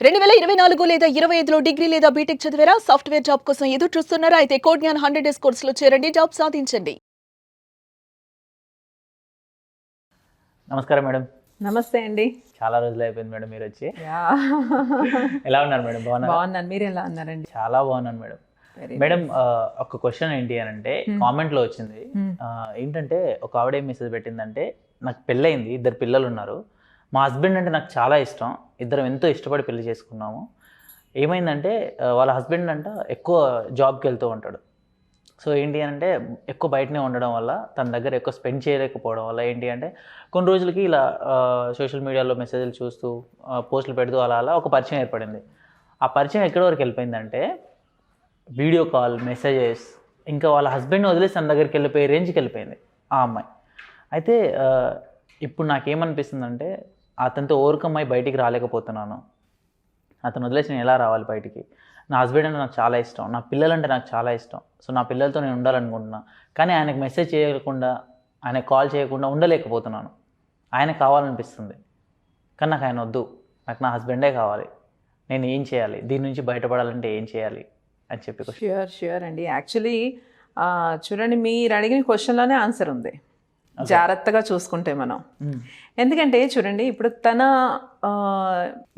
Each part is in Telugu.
2024 లేదా 25లో డిగ్రీ లేదా బీటెక్ చదివారా? సాఫ్ట్‌వేర్ జాబ్ కోసం ఎదురు చూస్తున్నారా? అయితే కోడ్ జ్ఞాన్ 100 డేస్ కోర్సులో చేరండి, జాబ్ సాధించండి. నమస్కారం మేడం. నమస్తే అండి. చాలా రోజులు అయిపోయింది మేడం మీరు వచ్చి. యాహ్! ఎలా ఉన్నారు మేడం? బాగున్నారా? బాగున్నాను. మీరు ఎలా ఉన్నారండి? చాలా బాగున్నాను మేడం. మేడం ఒక క్వశ్చన్ ఏంటి అని అంటే కామెంట్లో వచ్చింది. ఏంటంటే ఒక ఆవిడ ఏం మెసేజ్ పెట్టిందంటే, నాకు పెళ్ళయింది, 2 పిల్లలు ఉన్నారు, మా హస్బెండ్ అంటే నాకు చాలా ఇష్టం, ఇద్దరం ఎంతో ఇష్టపడి పెళ్లి చేసుకున్నాము. ఏమైందంటే వాళ్ళ హస్బెండ్ అంట ఎక్కువ జాబ్కి వెళ్తూ ఉంటాడు. సో ఏంటి అంటే ఎక్కువ బయటనే ఉండడం వల్ల తన దగ్గర ఎక్కువ స్పెండ్ చేయలేకపోవడం వల్ల ఏంటి అంటే కొన్ని రోజులకి ఇలా సోషల్ మీడియాలో మెసేజ్లు చూస్తూ పోస్టులు పెడుతూ అలా అలా ఒక పరిచయం ఏర్పడింది. ఆ పరిచయం ఎక్కడి వరకు వెళ్ళిపోయిందంటే వీడియో కాల్, మెసేజెస్, ఇంకా వాళ్ళ హస్బెండ్ని వదిలేసి తన దగ్గరికి వెళ్ళిపోయే రేంజ్కి వెళ్ళిపోయింది ఆ అమ్మాయి. అయితే ఇప్పుడు నాకేమనిపిస్తుందంటే అతనితో ఓవర్కమ్ అయ్యి బయటికి రాలేకపోతున్నాను. అతను వదిలేసి నేను ఎలా రావాలి బయటికి? నా హస్బెండ్ అంటే నాకు చాలా ఇష్టం, నా పిల్లలంటే నాకు చాలా ఇష్టం. సో నా పిల్లలతో నేను ఉండాలనుకుంటున్నా, కానీ ఆయనకు మెసేజ్ చేయకుండా, ఆయనకు కాల్ చేయకుండా ఉండలేకపోతున్నాను. ఆయన కావాలనిపిస్తుంది, కానీ నాకు ఆయన వద్దు, నాకు నా హస్బెండే కావాలి. నేను ఏం చేయాలి? దీని నుంచి బయటపడాలంటే ఏం చేయాలి అని చెప్పి. ష్యూర్ అండి. యాక్చువల్లీ చూడండి, మీరు అడిగిన క్వశ్చన్లోనే ఆన్సర్ ఉంది, జాగ్రత్తగా చూసుకుంటే మనం. ఎందుకంటే చూడండి, ఇప్పుడు తన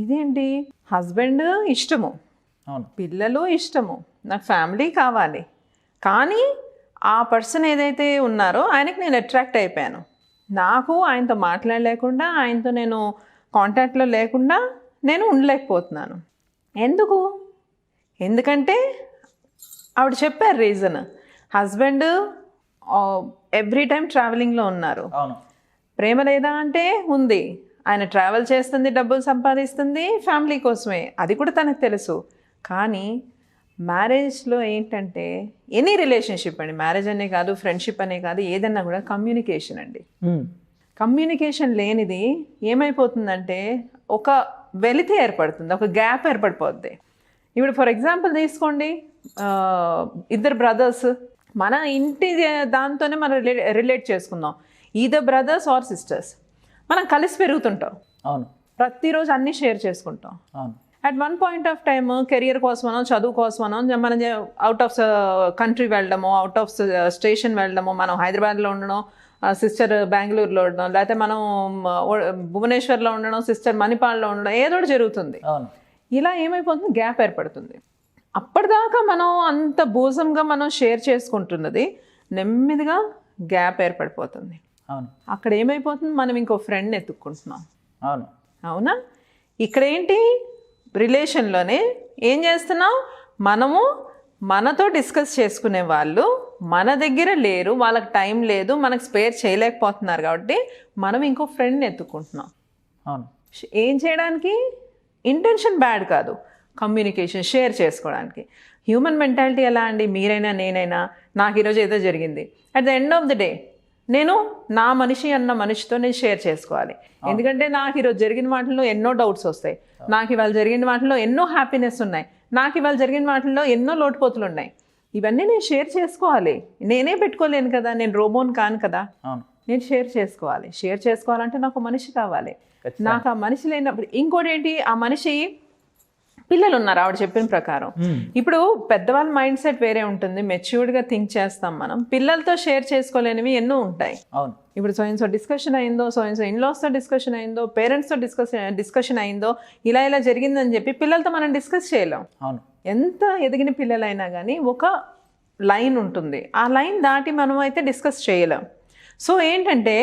ఇదేంటి, హస్బెండ్ ఇష్టము, పిల్లలు ఇష్టము, నాకు ఫ్యామిలీ కావాలి, కానీ ఆ పర్సన్ ఏదైతే ఉన్నారో ఆయనకి నేను అట్రాక్ట్ అయిపోయాను. నాకు ఆయనతో మాట్లాడలేకుండా, ఆయనతో నేను కాంటాక్ట్లో లేకుండా నేను ఉండలేకపోతున్నాను. ఎందుకంటే ఆవిడ చెప్పారు రీజన్. హస్బెండ్ ఎవ్రీ టైం ట్రావెలింగ్లో ఉన్నారు. ప్రేమ లేదా అంటే ఉంది, ఆయన ట్రావెల్ చేస్తుంది, డబ్బులు సంపాదిస్తుంది ఫ్యామిలీ కోసమే, అది కూడా తనకు తెలుసు. కానీ మ్యారేజ్లో ఏంటంటే ఎనీ రిలేషన్షిప్ అండి, మ్యారేజ్ అనే కాదు, ఫ్రెండ్షిప్ అనే కాదు, ఏదన్నా కూడా కమ్యూనికేషన్ అండి. కమ్యూనికేషన్ లేనిది ఏమైపోతుందంటే ఒక వెలితి ఏర్పడుతుంది, ఒక గ్యాప్ ఏర్పడిపోద్ది. ఇప్పుడు ఫర్ ఎగ్జాంపుల్ తీసుకోండి, ఇద్దరు బ్రదర్స్, మన ఇంటి దాంతోనే మనం రిలేట్ చేసుకుందాం. ఈదర్ బ్రదర్స్ ఆర్ సిస్టర్స్, మనం కలిసి పెరుగుతుంటాం. అవును, ప్రతిరోజు అన్నీ షేర్ చేసుకుంటాం. అవును. At one point of time career కోసమనో, చదువు కోసమనో, మనం అవుట్ ఆఫ్ కంట్రీ వెళ్ళడము, అవుట్ ఆఫ్ స్టేషన్ వెళ్ళడము, మనం హైదరాబాద్లో ఉండడం, సిస్టర్ బెంగళూరులో ఉండడం, లేకపోతే మనం భువనేశ్వర్లో ఉండడం, సిస్టర్ మణిపాల్లో ఉండడం, ఏదో ఒకటి జరుగుతుంది. ఇలా ఏమైపోతుంది, గ్యాప్ ఏర్పడుతుంది. అప్పటిదాకా మనం అంత భూజంగా మనం షేర్ చేసుకుంటున్నది నెమ్మదిగా గ్యాప్ ఏర్పడిపోతుంది. అక్కడ ఏమైపోతుంది, మనం ఇంకో ఫ్రెండ్ని ఎత్తుక్కుంటున్నాం. అవునా? ఇక్కడ ఏంటి, రిలేషన్లోనే ఏం చేస్తున్నాం, మనము మనతో డిస్కస్ చేసుకునే వాళ్ళు మన దగ్గర లేరు, వాళ్ళకి టైం లేదు, మనకు స్పేర్ చేయలేకపోతున్నారు, కాబట్టి మనం ఇంకో ఫ్రెండ్ని ఎత్తుక్కుంటున్నాం. ఏం చేయడానికి? ఇంటెన్షన్ బ్యాడ్ కాదు, కమ్యూనికేషన్, షేర్ చేసుకోవడానికి. హ్యూమన్ మెంటాలిటీ ఎలా అండి, మీరైనా నేనైనా, నాకు ఈరోజు ఏదో జరిగింది, at the end of the day నేను నా మనిషి అన్న మనిషితో నేను షేర్ చేసుకోవాలి. ఎందుకంటే నాకు ఈరోజు జరిగిన వాటిల్లో ఎన్నో డౌట్స్ వస్తాయి, నాకు ఇవాళ జరిగిన వాటిలో ఎన్నో హ్యాపీనెస్ ఉన్నాయి, నాకు ఇవాళ జరిగిన వాటిల్లో ఎన్నో లోటుపోతులు ఉన్నాయి. ఇవన్నీ నేను షేర్ చేసుకోవాలి. నేనే పెట్టుకోలేను కదా, నేను రోబోన్ కాను కదా, నేను షేర్ చేసుకోవాలి. షేర్ చేసుకోవాలంటే నాకు మనిషి కావాలి. నాకు ఆ మనిషి లేనప్పుడు ఇంకోటి ఏంటి, ఆ మనిషి పిల్లలు ఉన్నారు ఆవిడ చెప్పిన ప్రకారం. ఇప్పుడు పెద్దవాళ్ళ మైండ్ సెట్ వేరే ఉంటుంది, మెచ్యూర్డ్గా థింక్ చేస్తాం మనం. పిల్లలతో షేర్ చేసుకోలేనివి ఎన్నో ఉంటాయి. ఇప్పుడు సోయిన్సో డిస్కషన్ అయిందో, సోయిన్సో ఇన్లాస్తో డిస్కషన్ అయిందో, పేరెంట్స్తో డిస్కషన్ అయిందో, ఇలా జరిగిందని చెప్పి పిల్లలతో మనం డిస్కస్ చేయలేం. ఎంత ఎదిగిన పిల్లలైనా కానీ ఒక లైన్ ఉంటుంది, ఆ లైన్ దాటి మనం అయితే డిస్కస్ చేయలేం. సో ఏంటంటే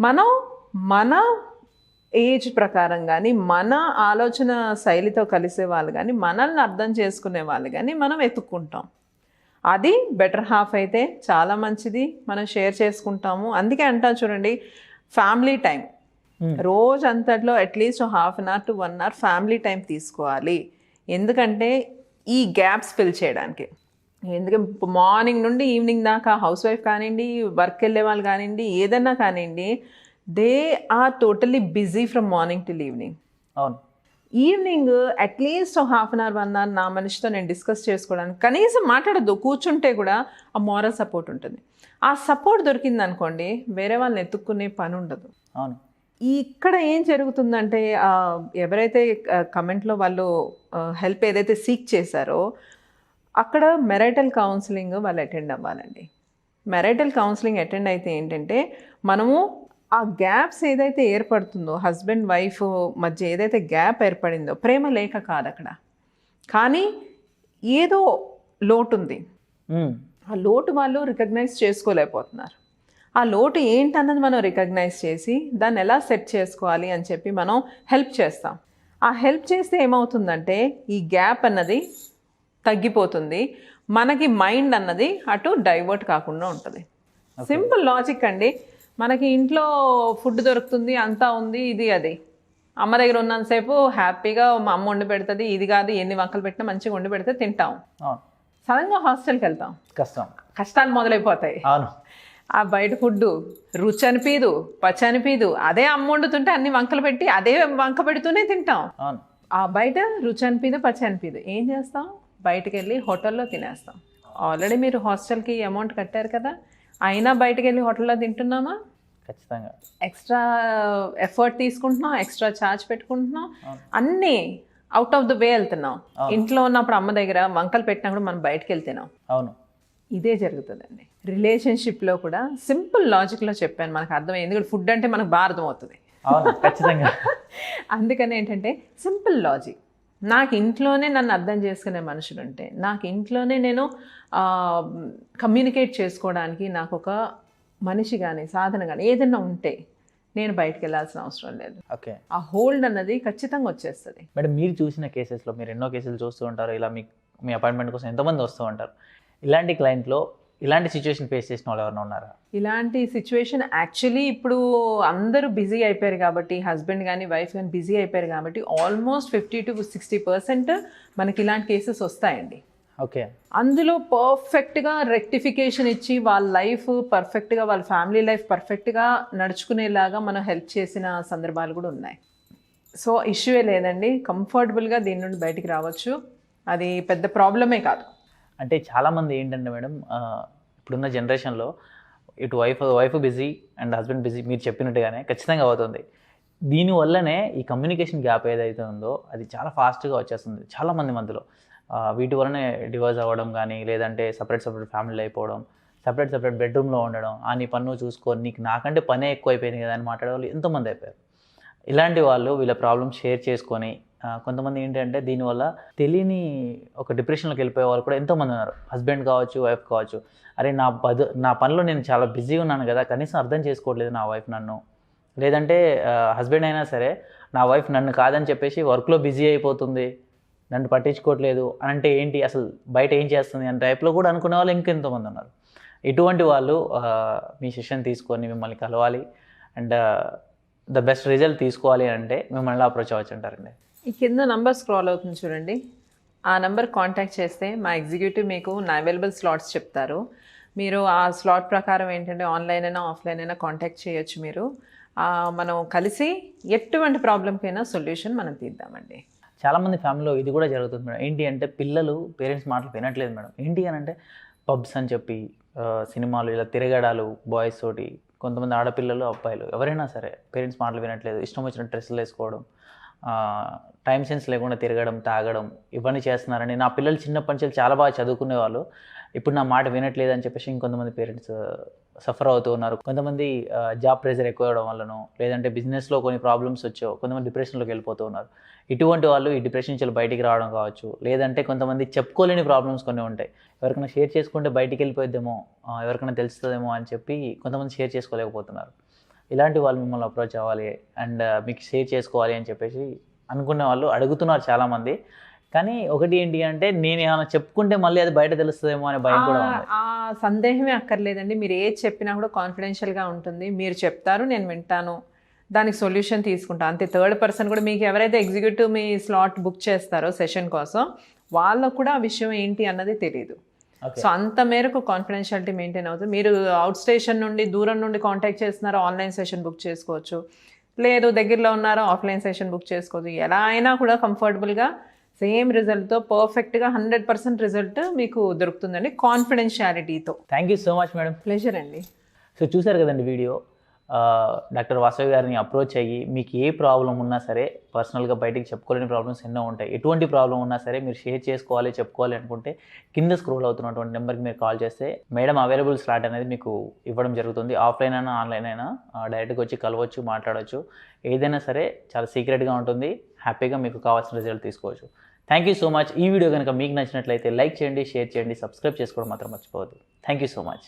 మనం మన ఏజ్ ప్రకారం కానీ, మన ఆలోచన శైలితో కలిసే వాళ్ళు కానీ, మనల్ని అర్థం చేసుకునే వాళ్ళు కానీ మనం వెతుక్కుంటాం. అది బెటర్ హాఫ్ అయితే చాలా మంచిది, మనం షేర్ చేసుకుంటాము. అందుకే అంటా చూడండి, ఫ్యామిలీ టైం రోజు అంతట్లో at least ½ an hour to 1 hour family time తీసుకోవాలి. ఎందుకంటే ఈ గ్యాప్స్ ఫిల్ చేయడానికి. ఎందుకంటే మార్నింగ్ నుండి ఈవినింగ్ దాకా హౌస్ వైఫ్ కానివ్వండి, వర్క్ వెళ్ళే వాళ్ళు కానివ్వండి, ఏదన్నా కానివ్వండి, they are totally busy from morning till evening. Evening at least ½ an hour 1 hour నా మనిషితో నేను డిస్కస్ చేసుకోవడానికి, కనీసం మాట్లాడద్దు, కూర్చుంటే కూడా ఆ మోరల్ సపోర్ట్ ఉంటుంది. ఆ సపోర్ట్ దొరికింది అనుకోండి, వేరే వాళ్ళని ఎత్తుక్కునే పని ఉండదు. ఇక్కడ ఏం జరుగుతుందంటే ఎవరైతే కమెంట్లో వాళ్ళు హెల్ప్ ఏదైతే సీక్ చేశారో అక్కడ మెరైటల్ కౌన్సిలింగ్ వాళ్ళు అటెండ్ అవ్వాలండి. మెరైటల్ కౌన్సిలింగ్ అటెండ్ అయితే ఏంటంటే మనము ఆ గ్యాప్స్ ఏదైతే ఏర్పడుతుందో హస్బెండ్ వైఫ్ మధ్య ఏదైతే గ్యాప్ ఏర్పడిందో ప్రేమ లేక కాదు అక్కడ, కానీ ఏదో లోటు ఉంది. ఆ లోటు వాళ్ళు రికగ్నైజ్ చేసుకోలేకపోతున్నారు. ఆ లోటు ఏంటన్నది మనం రికగ్నైజ్ చేసి దాన్ని ఎలా సెట్ చేసుకోవాలి అని చెప్పి మనం హెల్ప్ చేస్తాం. ఆ హెల్ప్ చేస్తే ఏమవుతుందంటే ఈ గ్యాప్ అన్నది తగ్గిపోతుంది, మనకి మైండ్ అన్నది అటు డైవర్ట్ కాకుండా ఉంటుంది. సింపుల్ లాజిక్ అండి. మనకి ఇంట్లో ఫుడ్ దొరుకుతుంది, అంతా ఉంది, ఇది అది అమ్మ దగ్గర ఉన్నంతసేపు హ్యాపీగా మా అమ్మ వండి పెడుతుంది, ఇది కాదు ఎన్ని వంకలు పెట్టినా మంచిగా వండి పెడితే తింటాం. సడన్గా హాస్టల్కి వెళ్తాం, కష్టాలు మొదలైపోతాయి. ఆ బయట ఫుడ్ రుచి అనిపించదు, పచ్చి అనిపించదు. అదే అమ్మ వండుతుంటే అన్ని వంకలు పెట్టి అదే వంక పెడుతూనే తింటాం. ఆ బయట రుచి అనిపించదు, పచ్చి అనిపించదు. ఏం చేస్తాం? బయటకు వెళ్ళి హోటల్లో తినేస్తాం. ఆల్రెడీ మీరు హాస్టల్కి అమౌంట్ కట్టారు కదా, అయినా బయటకు వెళ్ళి హోటల్లో తింటున్నామా? ఖచ్చితంగా ఎక్స్ట్రా ఎఫర్ట్ తీసుకుంటున్నాం, ఎక్స్ట్రా ఛార్జ్ పెట్టుకుంటున్నాం, అన్నీ అవుట్ ఆఫ్ ద వే వెళ్తున్నాం. ఇంట్లో ఉన్నప్పుడు అమ్మ దగ్గర వంకలు పెట్టినప్పుడు మనం బయటకు వెళ్తున్నాం. అవును, ఇదే జరుగుతుందండి రిలేషన్షిప్లో కూడా. సింపుల్ లాజిక్లో చెప్పాను, మనకు అర్థమైంది. ఎందుకంటే ఫుడ్ అంటే మనకు బాగా అర్థమవుతుంది. ఖచ్చితంగా. అందుకని ఏంటంటే సింపుల్ లాజిక్. నాకు ఇంట్లోనే నన్ను అర్థం చేసుకునే మనుషులు ఉంటే, నాకు ఇంట్లోనే నేను కమ్యూనికేట్ చేసుకోవడానికి నాకు ఒక మనిషి కానీ సాధన కానీ ఏదైనా ఉంటే నేను బయటకు వెళ్ళాల్సిన అవసరం లేదు. ఓకే, ఆ హోల్డ్ అన్నది ఖచ్చితంగా వచ్చేస్తుంది. మేడం, మీరు చూసిన కేసెస్లో మీరు ఎన్నో కేసులు చూస్తూ ఉంటారు, ఇలా మీ అపాయింట్మెంట్ కోసం ఎంతోమంది వస్తూ ఉంటారు. ఇలాంటి క్లయింట్లో ఇలాంటి సిచ్యువేషన్ ఫేస్ చేసిన వాళ్ళు ఎవరైనా ఉన్నారా? ఇలాంటి సిచ్యువేషన్ యాక్చువల్లీ ఇప్పుడు అందరూ బిజీ అయిపోయారు కాబట్టి, హస్బెండ్ కానీ వైఫ్ కానీ బిజీ అయిపోయారు కాబట్టి ఆల్మోస్ట్ 50 to 60% మనకి ఇలాంటి కేసెస్ వస్తాయండి. ఓకే, అందులో పర్ఫెక్ట్గా రెక్టిఫికేషన్ ఇచ్చి వాళ్ళ లైఫ్ పర్ఫెక్ట్గా, వాళ్ళ ఫ్యామిలీ లైఫ్ పర్ఫెక్ట్గా నడుచుకునేలాగా మనం హెల్ప్ చేసిన సందర్భాలు కూడా ఉన్నాయి. సో ఇష్యూయే లేదండి, కంఫర్టబుల్గా దీని నుండి బయటికి రావచ్చు. అది పెద్ద ప్రాబ్లమే కాదు. అంటే చాలామంది ఏంటంటే మేడం, ఇప్పుడున్న జనరేషన్లో ఇటు wife busy and husband busy, మీరు చెప్పినట్టుగానే ఖచ్చితంగా అవుతుంది. దీనివల్లనే ఈ కమ్యూనికేషన్ గ్యాప్ ఏదైతే ఉందో అది చాలా ఫాస్ట్గా వచ్చేస్తుంది చాలామంది మధ్యలో. వీటి వల్లనే డివోర్స్ అవ్వడం కానీ, లేదంటే సపరేట్ ఫ్యామిలీలు అయిపోవడం, సపరేట్ బెడ్రూమ్లో ఉండడం, నీ పన్ను చూసుకొని నీకు నాకంటే పనే ఎక్కువ అయిపోయింది కదా అని మాట్లాడే వాళ్ళు ఎంతోమంది అయిపోయారు. ఇలాంటి వాళ్ళు వీళ్ళ ప్రాబ్లమ్స్ షేర్ చేసుకొని, కొంతమంది ఏంటంటే దీనివల్ల తెలియని ఒక డిప్రెషన్లోకి వెళ్ళిపోయే వాళ్ళు కూడా ఎంతోమంది ఉన్నారు. హస్బెండ్ కావచ్చు, వైఫ్ కావచ్చు. అరే నా పనిలో నేను చాలా బిజీగా ఉన్నాను కదా, కనీసం అర్థం చేసుకోవట్లేదు నా వైఫ్ నన్ను. లేదంటే హస్బెండ్ అయినా సరే నా వైఫ్ నన్ను కాదని చెప్పేసి వర్క్లో బిజీ అయిపోతుంది, నన్ను పట్టించుకోవట్లేదు అని అంటే ఏంటి, అసలు బయట ఏం చేస్తుంది అనే టైప్లో కూడా అనుకునే వాళ్ళు ఇంకెంతోమంది ఉన్నారు. ఇటువంటి వాళ్ళు మీ సెషన్ తీసుకొని మిమ్మల్ని కలవాలి అండ్ ద బెస్ట్ రిజల్ట్ తీసుకోవాలి అంటే మిమ్మల్ని ఎలా అప్రోచ్ అవ్వచ్చు అంటారండి? ఈ కింద నంబర్ స్క్రాల్ అవుతుంది చూడండి, ఆ నెంబర్ కాంటాక్ట్ చేస్తే మా ఎగ్జిక్యూటివ్ మీకు అవైలబుల్ స్లాట్స్ చెప్తారు. మీరు ఆ స్లాట్ ప్రకారం ఏంటంటే ఆన్లైన్ అయినా ఆఫ్లైన్ అయినా కాంటాక్ట్ చేయొచ్చు. మీరు మనం కలిసి ఎటువంటి ప్రాబ్లంకైనా సొల్యూషన్ మనం తీద్దామండి. చాలామంది ఫ్యామిలీలో ఇది కూడా జరుగుతుంది మేడం. ఏంటి అంటే పిల్లలు పేరెంట్స్ మాటలు వినట్లేదు మేడం. ఏంటి అని అంటే పబ్స్ అని చెప్పి సినిమాలు ఇలా తిరగడాలు బాయ్స్ తోటి, కొంతమంది ఆడపిల్లలు అబ్బాయిలు ఎవరైనా సరే పేరెంట్స్ మాటలు వినట్లేదు, ఇష్టం వచ్చిన డ్రెస్సులు వేసుకోవడం, టైం సెన్స్ లేకుండా తిరగడం, తాగడం, ఇవన్నీ చేస్తున్నారని. నా పిల్లలు చిన్నప్పటి నుంచి చాలా బాగా చదువుకునే వాళ్ళు ఇప్పుడు నా మాట వినట్లేదు అని చెప్పేసి ఇంకొంతమంది పేరెంట్స్ సఫర్ అవుతూ ఉన్నారు. కొంతమంది జాబ్ ప్రెషర్ ఎక్కువ అవడం వల్లనో, లేదంటే బిజినెస్లో కొన్ని ప్రాబ్లమ్స్ వచ్చో కొంతమంది డిప్రెషన్లోకి వెళ్ళిపోతూ ఉన్నారు. ఇటువంటి వాళ్ళు ఈ డిప్రెషన్ నుంచి బయటికి రావడం కావచ్చు, లేదంటే కొంతమంది చెప్పుకోలేని ప్రాబ్లమ్స్ కొన్ని ఉంటాయి. ఎవరికైనా షేర్ చేసుకుంటే బయటికి వెళ్ళిపోయిద్దేమో, ఎవరికైనా తెలుస్తుందేమో అని చెప్పి కొంతమంది షేర్ చేసుకోలేకపోతున్నారు. ఇలాంటి వాళ్ళు మిమ్మల్ని అప్రోచ్ అవ్వాలి అండ్ మీకు షేర్ చేసుకోవాలి అని చెప్పేసి అనుకునే వాళ్ళు అడుగుతున్నారు చాలామంది. కానీ ఒకటి ఏంటి అంటే నేను ఏమైనా చెప్పుకుంటే మళ్ళీ అది బయట తెలుస్తుందేమో అనే భయం కూడా ఉంది. ఆ సందేహమే అక్కర్లేదండి. మీరు ఏది చెప్పినా కూడా కాన్ఫిడెన్షియల్గా ఉంటుంది. మీరు చెప్తారు, నేను వింటాను, దానికి సొల్యూషన్ తీసుకుంటాను అంతే. థర్డ్ పర్సన్ కూడా, మీకు ఎవరైతే ఎగ్జిక్యూటివ్ మీ స్లాట్ బుక్ చేస్తారో సెషన్ కోసం, వాళ్ళకు కూడా ఆ విషయం ఏంటి అన్నది తెలియదు. సో అంత మేరకు కాన్ఫిడెన్షియాలిటీ మెయింటైన్ అవుతుంది. మీరు అవుట్ స్టేషన్ నుండి, దూరం నుండి కాంటాక్ట్ చేస్తున్నారో ఆన్లైన్ సెషన్ బుక్ చేసుకోవచ్చు, లేదు దగ్గరలో ఉన్నారో ఆఫ్లైన్ సెషన్ బుక్ చేసుకోవచ్చు. ఎలా అయినా కూడా కంఫర్టబుల్గా సేమ్ రిజల్ట్తో పర్ఫెక్ట్గా 100% రిజల్ట్ మీకు దొరుకుతుందండి, కాన్ఫిడెన్షియాలిటీతో. Thank you so much madam. Pleasure అండి. సో చూసారు కదండి వీడియో. డాక్టర్ వాసవి గారిని అప్రోచ్ అయ్యి మీకు ఏ ప్రాబ్లం ఉన్నా సరే, పర్సనల్గా బయటికి చెప్పుకోలేని ప్రాబ్లమ్స్ ఎన్నో ఉంటాయి, ఎటువంటి ప్రాబ్లం ఉన్నా సరే మీరు షేర్ చేసుకోవాలి, చెప్పుకోవాలి అనుకుంటే కింద స్క్రోల్ అవుతున్నటువంటి నెంబర్కి మీరు కాల్ చేస్తే మేడం అవైలబుల్ స్లాట్ అనేది మీకు ఇవ్వడం జరుగుతుంది. ఆఫ్లైన్ అయినా ఆన్లైన్ అయినా డైరెక్ట్గా వచ్చి కలవచ్చు, మాట్లాడవచ్చు. ఏదైనా సరే చాలా సీక్రెట్గా ఉంటుంది. హ్యాపీగా మీకు కావాల్సిన రిజల్ట్ తీసుకోవచ్చు. Thank you so much. ఈ వీడియో కనుక మీకు నచ్చినట్లయితే లైక్ చేయండి, షేర్ చేయండి, సబ్స్క్రైబ్ చేసుకోవడం మాత్రం మర్చిపోవద్దు. Thank you so much.